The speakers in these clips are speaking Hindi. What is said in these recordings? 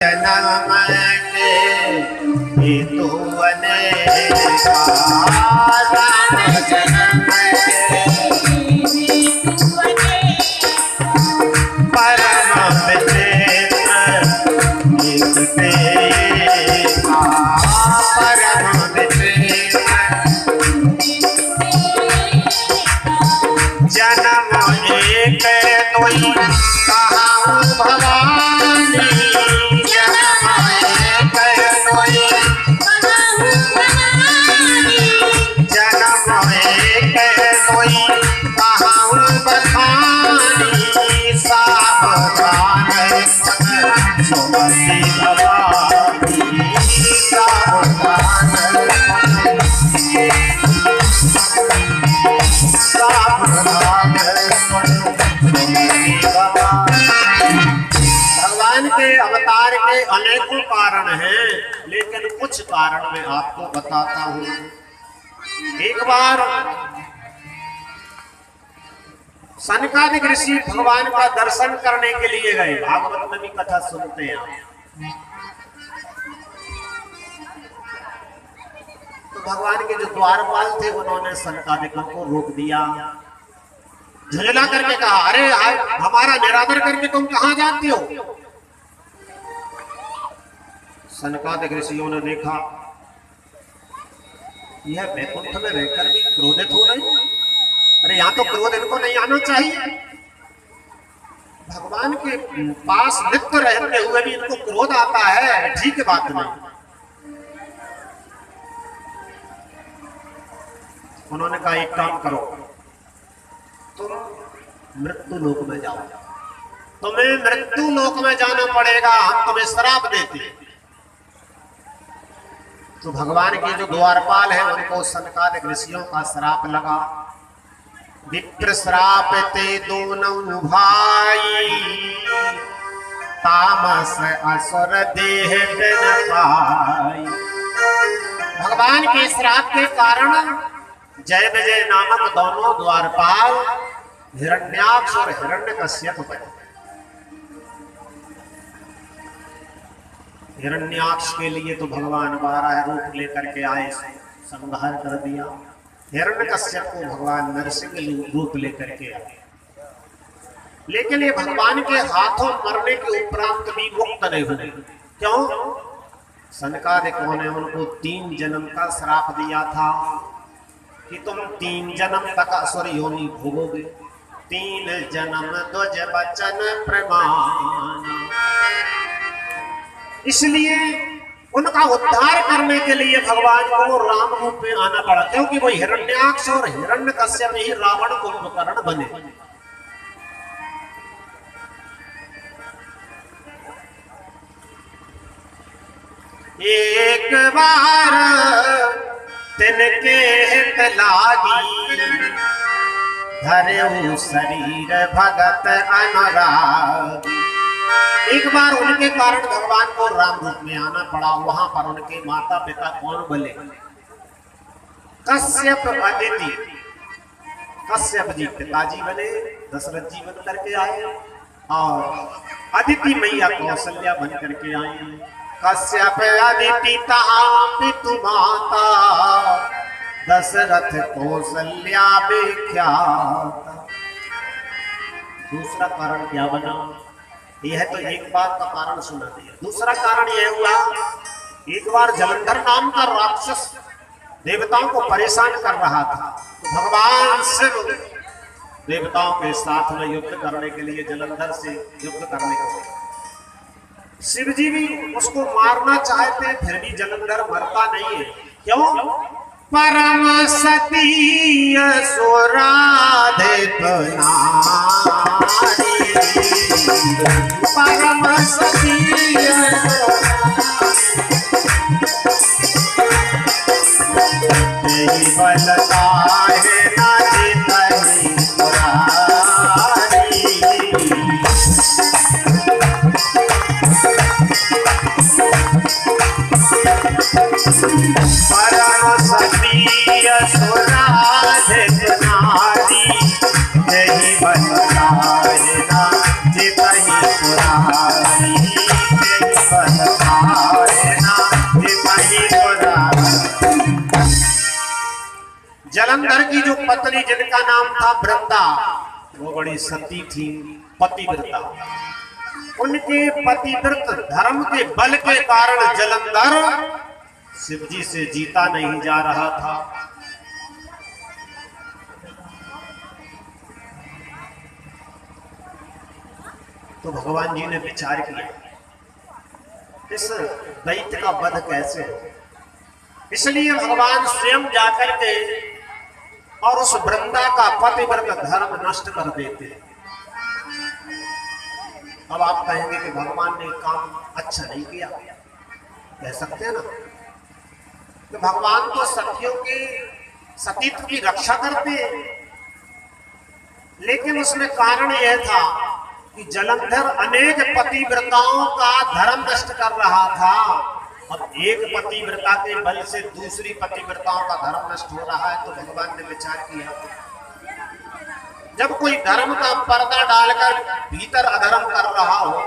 जन्म के तू अनेका राम जन्म परम विचित्र परम विचित्र जन्म एक तोई कहाँ भवानी भगवान के अवतार के अनेकों कारण हैं, लेकिन कुछ कारण मैं आपको बताता हूँ। एक बार सनकादिक ऋषि भगवान का दर्शन करने के लिए गए। भागवत में भी कथा सुनते हैं। तो भगवान के जो द्वारपाल थे उन्होंने सनकादिकों को रोक दिया, झुंझला करके कहा, अरे हमारा निरादर करके तुम कहां जाते हो? सनकादिक ऋषियों ने देखा यह वैकुंठ में रहकर भी क्रोधित हो रहे, अरे यहाँ तो क्रोध इनको नहीं आना चाहिए। भगवान के पास नित्य रहते हुए भी इनको क्रोध आता है, ठीक बात नहीं। उन्होंने कहा एक काम करो, तुम मृत्यु लोक में जाओ, तुम्हें मृत्यु लोक में जाना पड़ेगा, हम तुम्हें श्राप देते हैं। तो भगवान के जो द्वारपाल है उनको सनकादिक ऋषियों का श्राप लगा। विप्र श्राप ते दोनों भाई, तामस असुर देह बिन पाई। भगवान के श्राप के कारण जय विजय नामक दोनों द्वारपाल हिरण्याक्ष और हिरण्यकश्यप बने। हिरण्याक्ष के लिए तो भगवान 12 रूप लेकर के आए, संहार कर दिया। हिरण्यकश्यप को भगवान नरसिंह रूप लेकर के आए, लेकिन ये भगवान के हाथों मरने के उपरांत भी मुक्त नहीं हुए। क्यों? सनकादिकों ने उनको 3 जन्म का श्राप दिया था कि तुम 3 जन्म तक असुर योनि भोगोगे। 3 जन्म द्वज बचन प्रमाण। इसलिए उनका उद्धार करने के लिए भगवान को राम रूप में आना पड़ा, क्योंकि वो हिरण्याक्ष और हिरण्यकश्यप ही रावण कुंभकर्ण बने। एक बार तिनके हित लागी, धरे शरीर भगत अनुरागी। एक बार उनके कारण भगवान को राम रूप में आना पड़ा। वहां पर उनके माता पिता कौन बोले? कश्यप अदिति। कश्यप जी पिताजी बने, दशरथ जी बन करके आए, और अदिति मैया कौशल्या बन करके आई। कश्यप अदिति तहा पितु माता, दशरथ कौशल्या विख्यात। दूसरा कारण क्या बना? यह तो एक बात का कारण सुना दिया। दूसरा कारण यह हुआ, एक बार जलंधर नाम का राक्षस देवताओं को परेशान कर रहा था, तो भगवान शिव देवताओं के साथ में युद्ध करने के लिए जलंधर से युद्ध करने को, शिव जी भी उसको मारना चाहते, फिर भी जलंधर मरता नहीं है। क्यों? परम सती असुराधिप नारी, परम सती बलता है नारी परम सती असुराधिप नारी, यही बलता है ना जितही पुरारी, खाए ना ये वही बराबर। जलंधर की जो पत्नी जिनका नाम था वृंदा, वो बड़ी सती थी, पतिव्रता। उनके पतिव्रत धर्म के बल के कारण जलंधर शिव जी से जीता नहीं जा रहा था। तो भगवान जी ने विचार किया इस दैत्य का वध कैसे हो। इसलिए भगवान स्वयं जाकर के और उस वृंदा का पतिव्रत धर्म नष्ट कर देते। अब आप कहेंगे कि भगवान ने काम अच्छा नहीं किया, कह सकते हैं ना। तो भगवान तो सतियों के सतीत्व की रक्षा करते हैं, लेकिन उसमें कारण यह था कि जलंधर अनेक पतिव्रताओं का धर्म नष्ट कर रहा था। अब एक पतिव्रता के बल से दूसरी पतिव्रताओं का धर्म नष्ट हो रहा है। तो भगवान ने विचार किया, जब कोई धर्म का पर्दा डालकर भीतर अधर्म कर रहा हो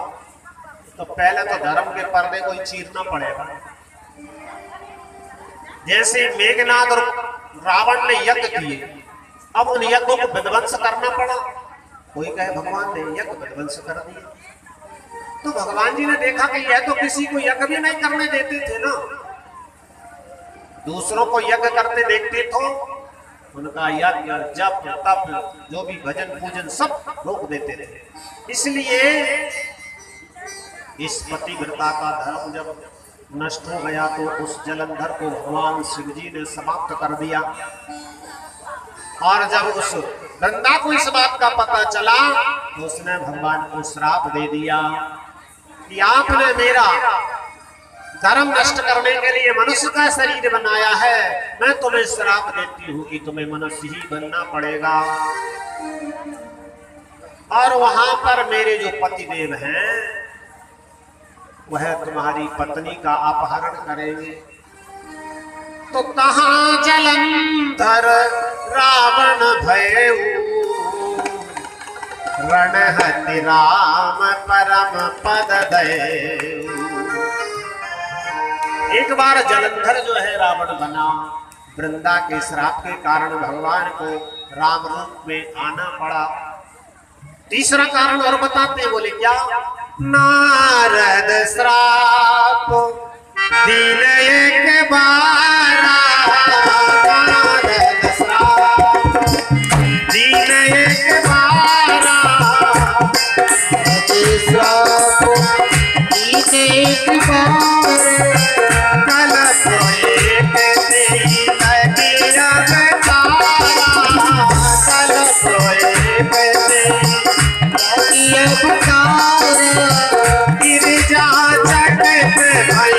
तो पहले तो धर्म के पर्दे को ही चीरना पड़ेगा। जैसे मेघनाद और रावण ने यज्ञ किए, अब उन यज्ञों को विध्वंस करना पड़ा। कोई कहे भगवान ने यज्ञ विध्वंस कर दिया, तो भगवान जी ने देखा कि यह तो किसी को यज्ञ भी नहीं करने देते थे ना, दूसरों को यज्ञ करते देखते तो उनका यज्ञ जप तप जो भी भजन पूजन सब रोक देते थे। इसलिए इस पतिव्रता का धर्म जब नष्ट हो गया तो उस जलंधर को भगवान शिव जी ने समाप्त कर दिया। और जब उस वृंदा को इस बात का पता चला तो उसने भगवान को श्राप दे दिया कि आपने मेरा धर्म नष्ट करने के लिए मनुष्य का शरीर बनाया है, मैं तुम्हें श्राप देती हूँ कि तुम्हें मनुष्य ही बनना पड़ेगा। और वहां पर मेरे जो पतिदेव हैं वह तुम्हारी पत्नी का अपहरण करेंगे। तो कहाँ जलंधर रावण भयऊ, रणहति राम परम पद दयऊ। एक बार जलंधर जो है रावण बना, वृंदा के श्राप के कारण भगवान को राम रूप में आना पड़ा। तीसरा कारण और बताते, बोले क्या? नारद श्राप दिन एक बारा, नारद श्राप दिन एक बारा, श्राप दिन एक बारा, कल एक दिन लगिया बेचारा, कल एक दिन लगिया बेचारा, गिरजा जगत भई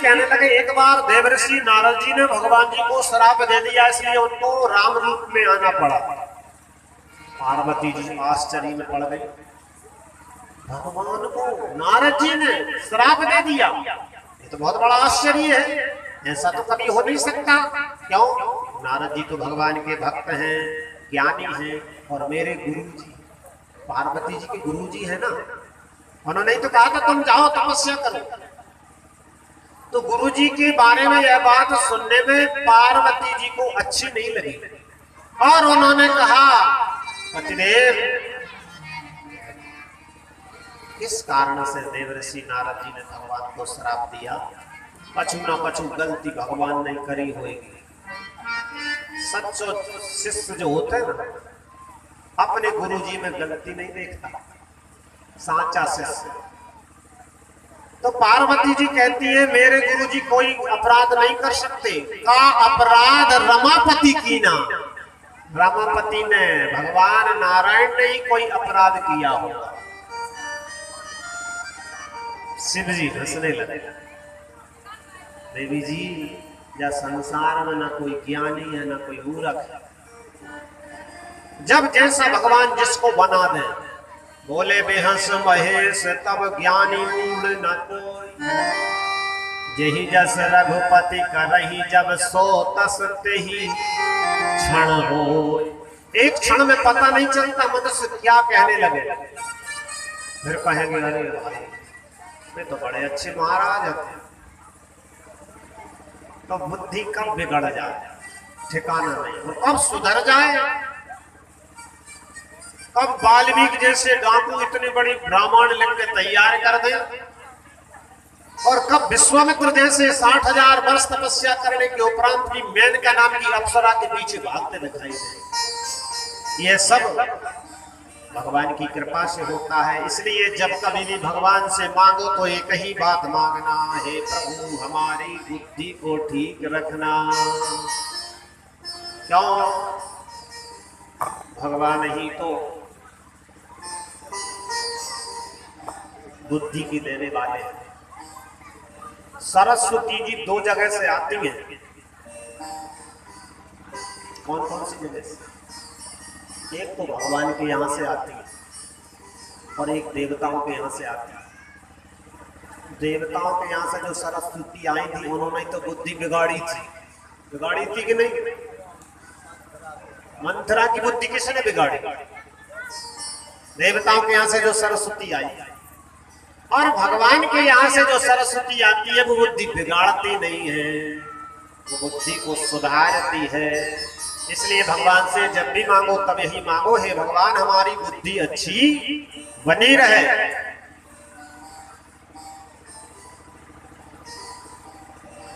कहने लगे। एक बार देवर्षि नारद जी ने भगवान जी को श्राप दे दिया, इसलिए उनको राम रूप में आना पड़ा। पार्वती जी आश्चर्य में पड़ गई, भगवान को नारद जी ने श्राप दे दिया, ये तो बहुत बड़ा आश्चर्य है, ऐसा तो कभी हो नहीं सकता। क्यों? नारद जी तो भगवान के भक्त हैं, ज्ञानी हैं, और मेरे गुरु जी पार्वती जी के गुरु जी है ना, उन्होंने तो कहा था तुम जाओ तपस्या करो। तो गुरु जी के बारे में यह बात सुनने में पार्वती जी को अच्छी नहीं लगी और उन्होंने कहा, पतिदेव किस कारण से देवर्षि नारद जी ने भगवान को श्राप दिया? पछू ना पछू गलती भगवान ने करी होगी। सच्चो शिष्य जो होते हैं ना, अपने गुरु जी में गलती नहीं देखता, साचा शिष्य। तो पार्वती जी कहती है मेरे गुरु जी कोई अपराध नहीं कर सकते। का अपराध रमापति की ना, रमापति ने, भगवान नारायण ने ही कोई अपराध किया होगा। शिव जी हंसने लगे, देवी जी या संसार में ना कोई ज्ञानी है ना कोई मूर्ख है। जब जैसा भगवान जिसको बना दे, बोले बेहस महेश तब ज्ञानी मूढ़ न कोई, यही जस रघुपति करही जब सो तस तेहि क्षण हो। एक क्षण में पता नहीं चलता मनुष्य क्या कहने लगे, फिर कहेंगे अरे भाई वे तो बड़े अच्छे महाराज होते। तो बुद्धि कब बिगड़ जाए ठिकाना नहीं, वो कब सुधर जाए, कब वाल्मीकि जैसे डाकू इतनी बड़ी ब्राह्मण लिख के तैयार कर दे, और कब विश्वामित्र जैसे 60,000 वर्ष तपस्या करने के उपरांत भी मेनका नाम की अप्सरा के पीछे भागते दिखाई दे। यह सब भगवान की कृपा से होता है। इसलिए जब कभी भी भगवान से मांगो तो एक ही बात मांगना है, प्रभु हमारी बुद्धि को ठीक रखना। क्यों? भगवान ही तो बुद्धि की देने वाले हैं। सरस्वती जी 2 जगह से आती हैं। कौन कौन सी जगह से? एक तो भगवान के यहाँ से आती है और एक देवताओं के यहाँ से आती है। देवताओं के यहाँ से जो सरस्वती आई थी उन्होंने तो बुद्धि बिगाड़ी थी कि नहीं? मंथरा की बुद्धि किसने बिगाड़ी? देवताओं के यहाँ से जो सरस्वती आई, और भगवान के यहाँ से जो सरस्वती आती है वो बुद्धि बिगाड़ती नहीं है, वो बुद्धि को सुधारती है। इसलिए भगवान से जब भी मांगो तब यही मांगो, हे भगवान हमारी बुद्धि अच्छी बनी रहे।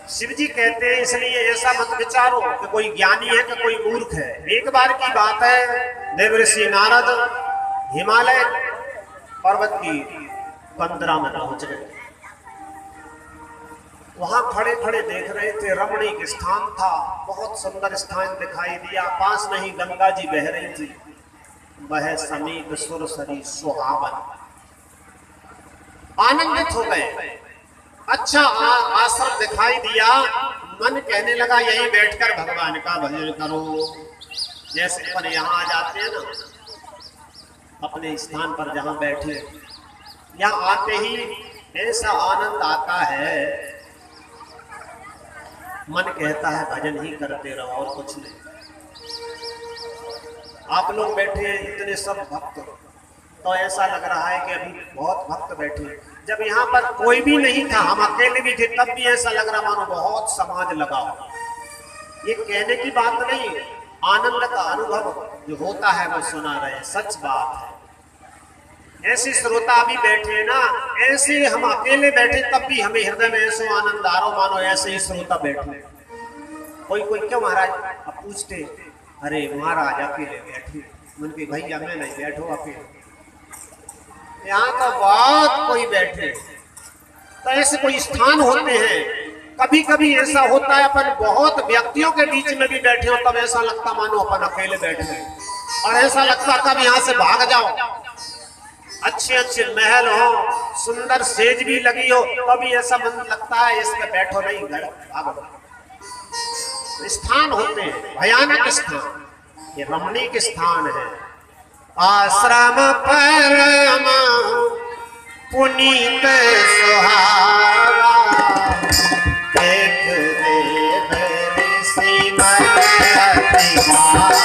शिव जी कहते हैं इसलिए ऐसा मत विचारो कि कोई ज्ञानी है कि कोई मूर्ख है। एक बार की बात है, देवर्षि नारद हिमालय पर्वत की 15 में पहुंच गए। वहां खड़े खड़े देख रहे थे, रमणीक स्थान था, बहुत सुंदर स्थान दिखाई दिया। पास में ही गंगा जी बह रही थी, वह समीप सुरसरी सुहावन। आनंदित हो गए, अच्छा आश्रम दिखाई दिया। मन कहने लगा यहीं बैठकर भगवान का भजन करो। जैसे अपन यहाँ आ जाते हैं ना अपने स्थान पर जहाँ बैठे, यहाँ आते ही ऐसा आनंद आता है, मन कहता है भजन ही करते रहो और कुछ नहीं। आप लोग बैठे इतने सब भक्त, तो ऐसा लग रहा है कि अभी बहुत भक्त बैठे। जब यहाँ पर कोई भी नहीं था, हम अकेले भी थे, तब भी ऐसा लग रहा मानो बहुत समाज लगा हो। ये कहने की बात नहीं, आनंद का अनुभव जो होता है वो सुना रहे, सच बात है। ऐसे श्रोता भी बैठे ना, ऐसे हम अकेले बैठे तब भी हमें हृदय में ऐसा आनंद आ रहा, मानो ऐसे ही श्रोता बैठे। कोई क्यों महाराज? अब पूछते अरे महाराज अकेले बैठे, उनके भैया मैं नहीं बैठो अकेले। यहाँ तो बहुत कोई बैठे, तो ऐसे कोई स्थान होते हैं। कभी कभी ऐसा होता है अपन बहुत व्यक्तियों के बीच में भी बैठे हो, तब ऐसा लगता मानो अपन अकेले बैठे हैं, और ऐसा लगता कब यहाँ से भाग जाओ। अच्छे अच्छे महल हो, सुंदर सेज भी लगी हो, तभी ऐसा मन लगता है इस पे बैठो नहीं, घर भागो। स्थान होते हैं भयानक स्थान, ये रमणीक स्थान है। आश्रम परम पुनीत सुहावा, देख देव ऋषि मन अति भावा।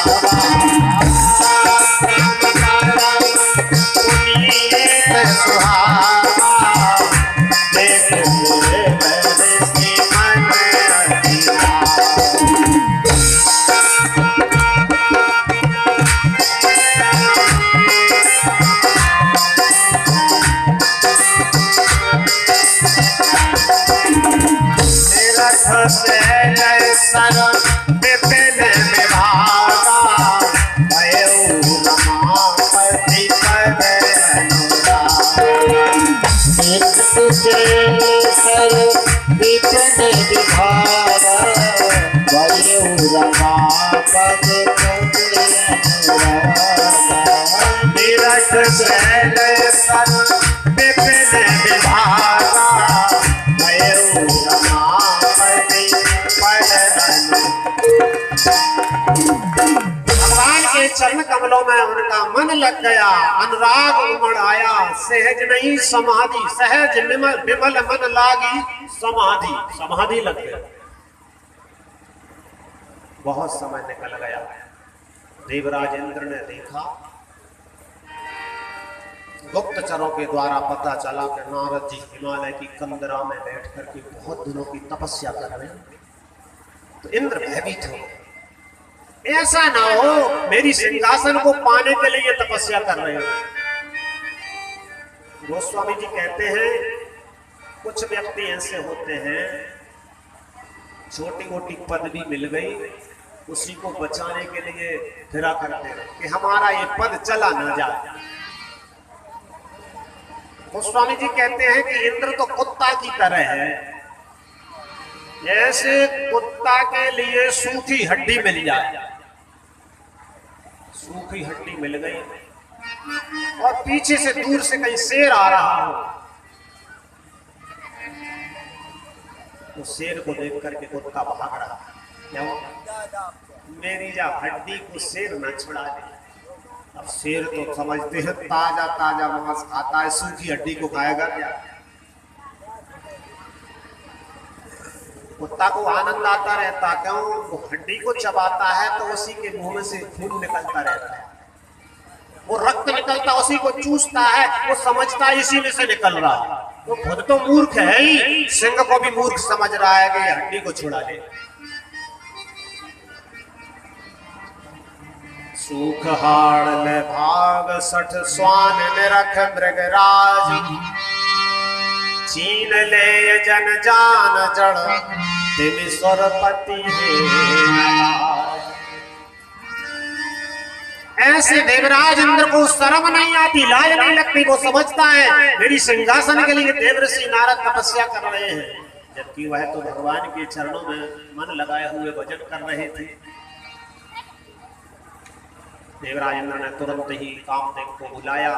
चरण कमलों में उनका मन लग गया, अनुराग उमड़ आया, सहज नहीं समाधि, सहज विमल मन लागी समाधि, समाधि लग गया। बहुत समय निकल गया। देवराज इंद्र ने देखा, गुप्तचरों के द्वारा पता चला कि नारद जी हिमालय की कंदरा में बैठ करके बहुत दिनों की तपस्या कर रहे हैं। तो इंद्र भयभीत हो, ऐसा ना हो मेरी सिंहासन को पाने के लिए तपस्या कर रहे हो। गोस्वामी जी कहते हैं कुछ व्यक्ति ऐसे होते हैं, छोटी मोटी पदवी मिल गई, उसी को बचाने के लिए फिरा करते हैं कि हमारा ये पद चला ना जाए। गोस्वामी जी कहते हैं कि इंद्र तो कुत्ता की तरह है, जैसे कुत्ता के लिए सूखी हड्डी मिल जाए, सूखी हड्डी मिल गई और पीछे से दूर से कहीं शेर आ रहा हो, तो शेर को देख करके कुत्ता भाग रहा, क्यों? मेरी जा हड्डी को शेर न छुड़ा दे। अब शेर तो समझते हैं ताजा ताजा मांस खाता है, सूखी हड्डी को खाएगा क्या? कुत्ता को आनंद आता रहता, क्यों? वो हड्डी को चबाता है तो उसी के मुंह में से खून निकलता रहता है, वो रक्त निकलता उसी को चूसता है, वो समझता इसी में से निकल रहा। वो खुद तो मूर्ख है ही, सिंह को भी मूर्ख समझ रहा है कि हड्डी को छुड़ा ले। सूख हाड़ ले भाग सठ स्वान निरख मृगराज, चीन ले जन जान जड़ तिम स्वरपति ऐसे देवराज इंद्र को शर्म नहीं आती, लाज नहीं लगती। वो समझता है मेरी सिंहासन के लिए देवऋषि नारद तपस्या कर रहे हैं, जबकि वह तो भगवान के चरणों में मन लगाए हुए भजन कर रहे थे। देवराज इंद्र ने तुरंत ही कामदेव को बुलाया।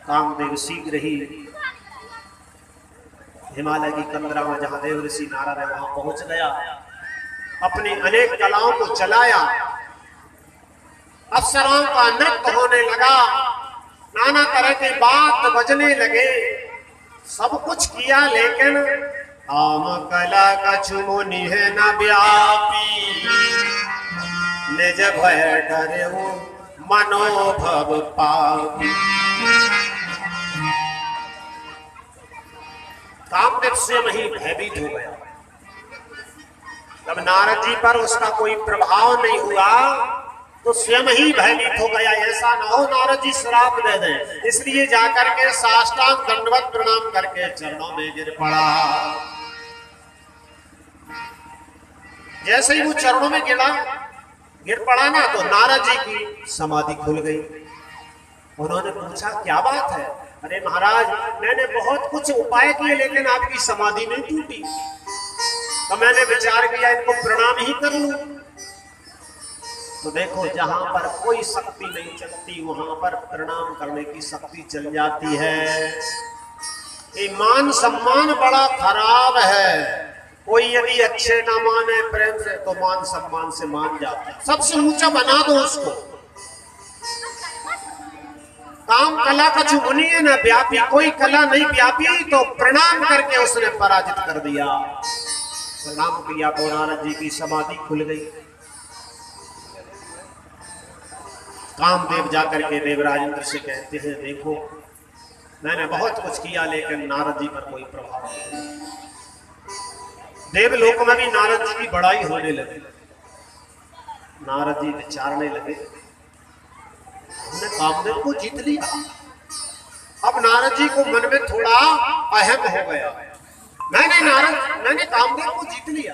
कामदेव शीघ्र ही हिमालय की कंदरा में जहां देवऋषि नारद है वहां पहुंच गया, अपनी अनेक कलाओं को चलाया, अप्सराओं का नृत्य होने लगा, नाना तरह के बात बजने लगे, सब कुछ किया, लेकिन काम कला कछु मुनि है न व्यापी, निज भय डरे मनोभव पापी। कामदेव स्वयं ही भयभीत हो गया। जब नारद जी पर उसका कोई प्रभाव नहीं हुआ तो स्वयं ही भयभीत हो गया, ऐसा ना हो नारद जी श्राप दे दें। इसलिए जाकर के साष्टांग दंडवत प्रणाम करके चरणों में गिर पड़ा। जैसे ही वो चरणों में गिर पड़ा ना, तो नारद जी की समाधि खुल गई। उन्होंने पूछा क्या बात है? अरे महाराज, मैंने बहुत कुछ उपाय किए लेकिन आपकी समाधि नहीं टूटी, तो मैंने विचार किया इनको प्रणाम ही कर लूं। तो देखो, जहां पर कोई शक्ति नहीं चलती वहां पर प्रणाम करने की शक्ति चल जाती है। ये मान सम्मान बड़ा खराब है। कोई यदि अच्छे ना माने प्रेम से तो मान सम्मान से मान जाता है। सबसे ऊंचा बना दो उसको। काम कला कछु मुनि है न व्यापी, कोई कला नहीं व्यापी, तो प्रणाम करके उसने पराजित कर दिया। प्रणाम किया तो नारद जी की समाधि खुल गई। कामदेव जाकर के देवराज इंद्र से कहते हैं, देखो मैंने बहुत कुछ किया लेकिन नारद जी पर कोई प्रभाव नहीं। देवलोक में भी नारद जी की बड़ाई होने लगी। नारद जी विचारने लगे, हमने कामदेव को जीत लिया। अब नारद जी को मन में थोड़ा अहम हो गया, मैंने कामदेव को जीत लिया।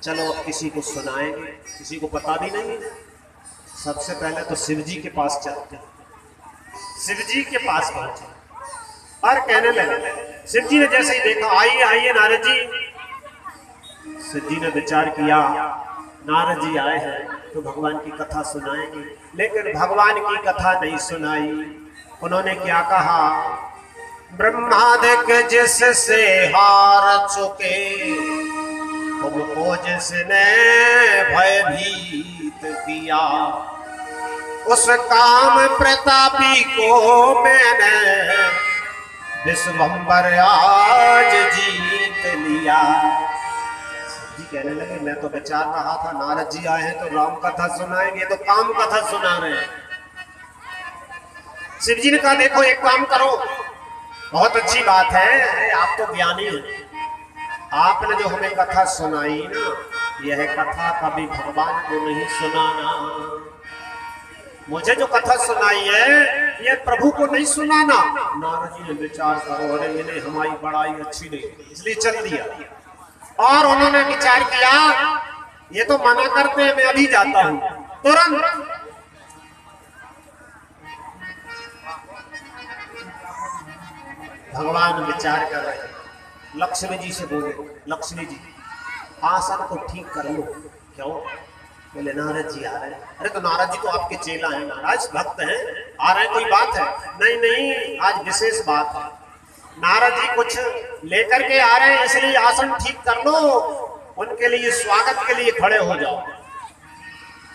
चलो अब किसी को सुनाएंगे, किसी को पता भी नहीं। सबसे पहले तो शिव जी के पास चलते हैं। शिव जी के पास पहुंचे और कहने लगे। शिव जी ने जैसे ही देखा, आइए आइए नारद जी। शिव जी ने विचार किया, नारद जी आए हैं तो भगवान की कथा सुनाएंगे, लेकिन भगवान की कथा नहीं सुनाई। उन्होंने क्या कहा, ब्रह्मादिक जिससे हार चुके तुमको जिसने भयभीत किया, उस काम प्रतापी को मैंने विश्वंभर आज जीत लिया। जी कहने लगे मैं तो विचार रहा था नारद जी आए हैं तो राम कथा सुनाएंगे, तो काम कथा सुना रहे हैं। शिव जी ने कहा देखो एक काम करो, बहुत अच्छी बात है, आप तो ज्ञानी हैं, आपने जो हमें कथा सुनाई ना, यह कथा कभी भगवान को नहीं सुनाना। मुझे जो कथा सुनाई है ये प्रभु को नहीं सुनाना। नारद जी ने विचार करो, अरे इन्हें हमारी बड़ाई अच्छी नहीं, इसलिए चल दिया। और उन्होंने विचार किया ये तो मना करते हैं, मैं अभी जाता हूं। तुरंत भगवान विचार कर रहे हैं, लक्ष्मी जी से बोले लक्ष्मी जी आसन को ठीक कर लो। क्यों? बोले नारद जी आ रहे हैं। अरे तो नारद जी तो आपके चेला हैं, महाराज भक्त हैं, आ रहे हैं, कोई बात है? नहीं नहीं, आज विशेष बात है, नारद जी कुछ लेकर के आ रहे हैं, इसलिए आसन ठीक कर लो, उनके लिए स्वागत के लिए खड़े हो जाओ।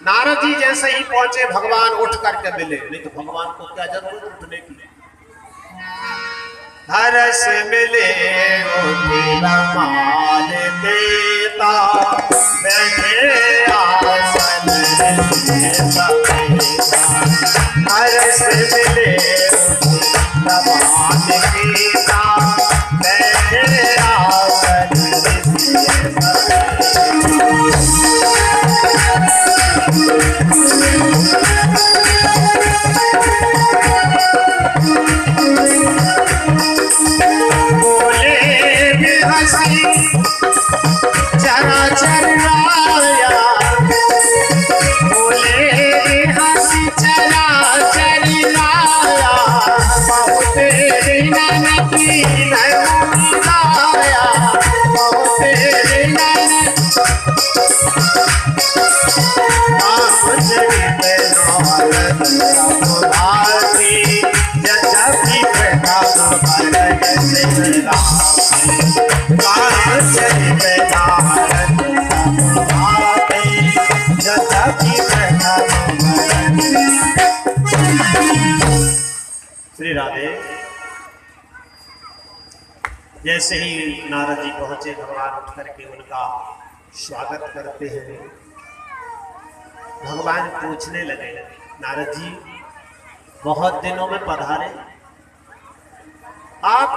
नारद जी जैसे ही पहुंचे भगवान उठ करके मिले, नहीं तो भगवान को क्या जरूरत उठने की। हरस मिले माल देता, बैठे आसन हरस मिले माल देता, बैठे आसन श्री राधे। जैसे ही नारद जी पहुंचे, भगवान उठ करके उनका स्वागत करते हैं। भगवान पूछने लगे नारद जी बहुत दिनों में पधारे, आप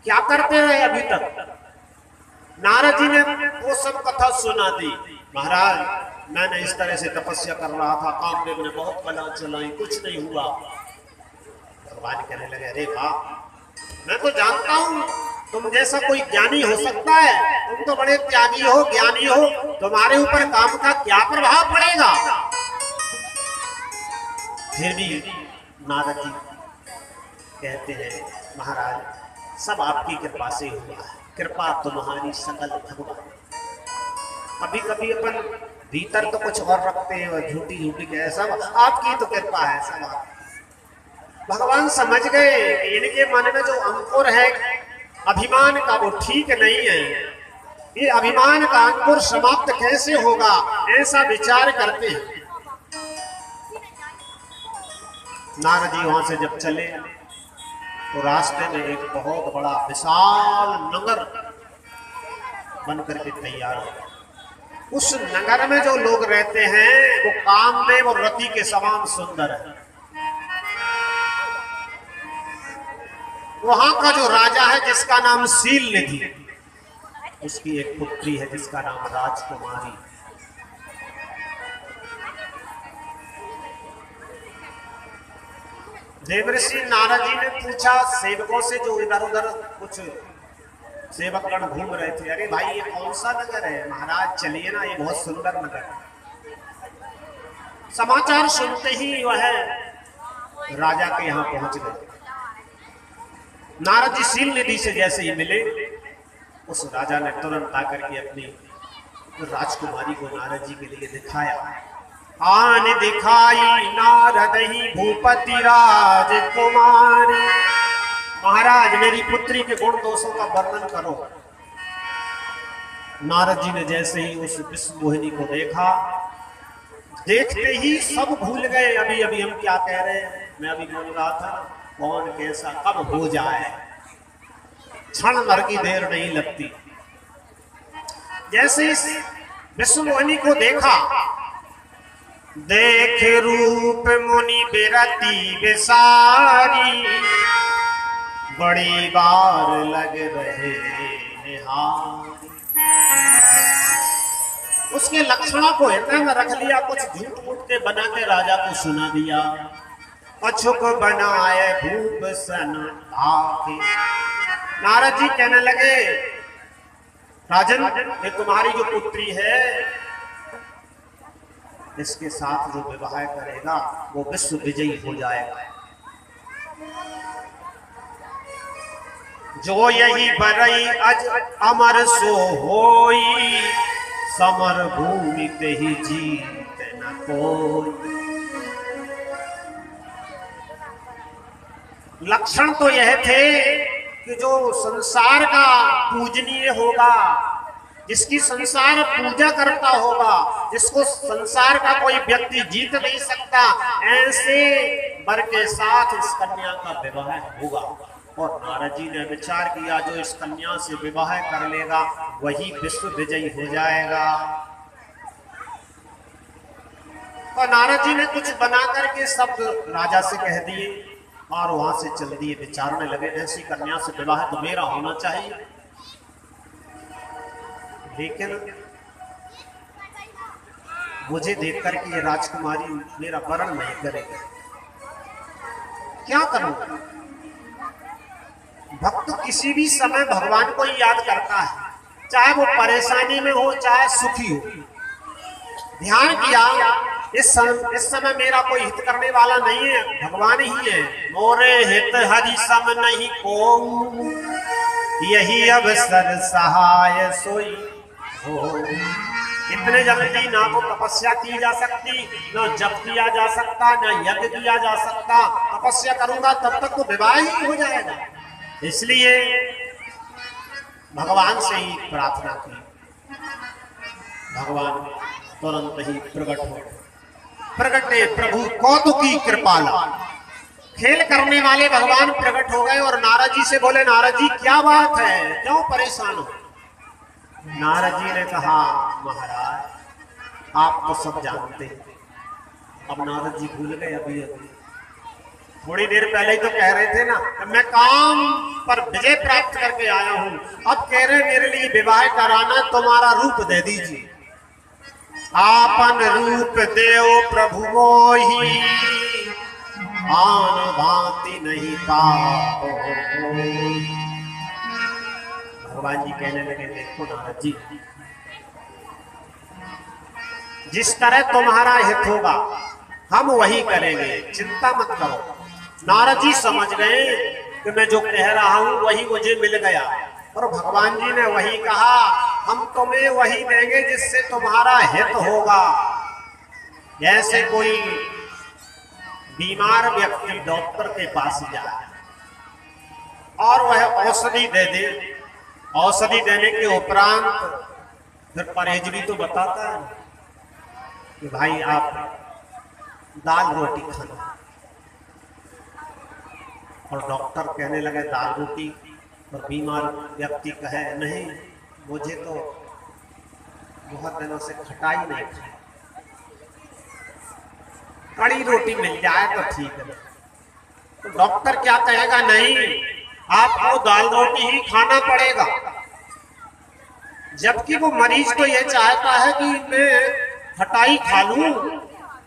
क्या करते रहे अभी तक? नारद जी ने वो सब कथा सुना दी। महाराज मैंने इस तरह से तपस्या कर रहा था, कामदेव ने बहुत कला चलाई, कुछ नहीं हुआ। भगवान कहने लगे अरे वाह, मैं तो जानता हूं तुम जैसा कोई ज्ञानी हो सकता है, तुम तो बड़े त्यागी हो, ज्ञानी हो, तुम्हारे ऊपर काम का क्या प्रभाव पड़ेगा? फिर भी नारद जी कहते हैं महाराज सब आपकी कृपा से हुआ है, कृपा तुम्हारी सकल भगवान। कभी कभी अपन भीतर तो कुछ और रखते हैं और झूठी झूठी कहे, सब आपकी तो कृपा है। सब भगवान समझ गए कि इनके मन में जो अंकुर है अभिमान का वो ठीक नहीं है, ये अभिमान का अंकुर समाप्त कैसे होगा, ऐसा विचार करते हैं। नारद जी वहां से जब चले तो रास्ते में एक बहुत बड़ा विशाल नगर बन करके तैयार हो। उस नगर में जो लोग रहते हैं वो कामदेव और रति के समान सुंदर है। वहां का जो राजा है जिसका नाम शीलनिधि, उसकी एक पुत्री है जिसका नाम राजकुमारी। देवर्षि नारद जी ने पूछा सेवकों से जो इधर उधर कुछ सेवकगण घूम रहे थे, अरे भाई ये कौन सा नगर है? महाराज चलिए ना, ये बहुत सुंदर नगर है। समाचार सुनते ही वह राजा के यहाँ पहुंच गए। नारद जी शीलनिधि से जैसे ही मिले, उस राजा ने तुरंत आकर के अपनी राजकुमारी को नारद जी के लिए दिखाया। आन दिखाई नारद ही भूपति राजकुमारी, महाराज मेरी पुत्री के गुण दोषों का वर्णन करो। नारद जी ने जैसे ही उस विश्व मोहिनी को देखा, देखते ही सब भूल गए। अभी अभी हम क्या कह रहे हैं, मैं अभी बोल रहा था कौन कैसा कब हो जाए, क्षण भर की देर नहीं लगती। जैसे इस विश्व मोहिनी को देखा, देख रूप मुनि बिरती विसारी, बड़ी बार लग रहे निहार। उसके लक्षणों को हृदय में रख लिया, कुछ झूठ मूठ के बना के राजा को सुना दिया। अछुक बनाए भूप सन आके। नारद जी कहने लगे, राजन ये तुम्हारी जो पुत्री है, इसके साथ जो विवाह करेगा वो विश्व विजयी हो जाएगा। जो यही बरई अज अमर सो होई, समर भूमि ते ही जीत न कोई। लक्षण तो यह थे कि जो संसार का पूजनीय होगा, जिसकी संसार पूजा करता होगा, जिसको संसार का कोई व्यक्ति जीत नहीं सकता, ऐसे वर के साथ इस कन्या का विवाह होगा। और नारद जी ने विचार किया, जो इस कन्या से विवाह कर लेगा वही विश्व विजयी हो जाएगा। और नारद जी ने कुछ बना करके शब्द राजा से कह दिए और वहां से चल दिए। विचारने लगे, ऐसी कन्या से विवाह तो मेरा होना चाहिए, लेकिन मुझे देख करके ये राजकुमारी मेरा वर्ण नहीं करेगी, क्या करूं? भक्त किसी भी समय भगवान को ही याद करता है, चाहे वो परेशानी में हो चाहे सुखी हो। ध्यान किया, इस समय मेरा कोई हित करने वाला नहीं है, भगवान ही है। मोरे हित हरि सम नहीं को, यही अवसर सहाय सोई हो। इतने जल्दी ना तो तपस्या की जा सकती, ना जप किया जा सकता, ना यज्ञ किया जा सकता। तपस्या करूंगा तब तक तो विवाह ही हो जाएगा। इसलिए भगवान से ही प्रार्थना की, भगवान तुरंत ही प्रकट हो। प्रकटे प्रभु कौतुकी कृपाला, खेल करने वाले भगवान प्रकट हो गए और नारद जी से बोले, नारद जी क्या बात है, क्यों परेशान हो? नारद जी ने कहा, महाराज आप तो सब जानते हैं। अब नारद जी भूल गए, अभी थोड़ी देर पहले ही तो कह रहे थे ना, मैं काम पर विजय प्राप्त करके आया हूं, अब कह रहे मेरे लिए विवाह कराना, तुम्हारा रूप दे दीजिए। आपन रूप देव प्रभु मोही, आन भांति नहीं पाओ। भगवान जी कहने लगे, देखो नारद जी, जिस तरह तुम्हारा हित होगा हम वही करेंगे, चिंता मत करो। नारद जी समझ गए कि मैं जो कह रहा हूं वही मुझे मिल गया, और भगवान जी ने वही कहा, हम तुम्हें वही देंगे जिससे तुम्हारा हित होगा। जैसे कोई बीमार व्यक्ति डॉक्टर के पास जाए और वह औषधि दे दे, औषधि देने के उपरांत फिर परहेज भी तो बताता है कि भाई आप दाल रोटी खाना, और डॉक्टर कहने लगे दाल रोटी, और बीमार व्यक्ति कहे नहीं मुझे तो बहुत दिनों से खटाई नहीं खाई, कड़ी रोटी मिल जाए तो ठीक है। तो डॉक्टर क्या कहेगा, नहीं आपको दाल रोटी ही खाना पड़ेगा। जबकि वो मरीज तो ये चाहता है कि मैं खटाई खा लूं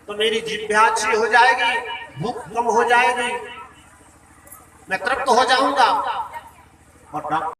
तो मेरी जिह्वा अच्छी हो जाएगी, भूख कम हो जाएगी, मैं तृप्त हो जाऊंगा। और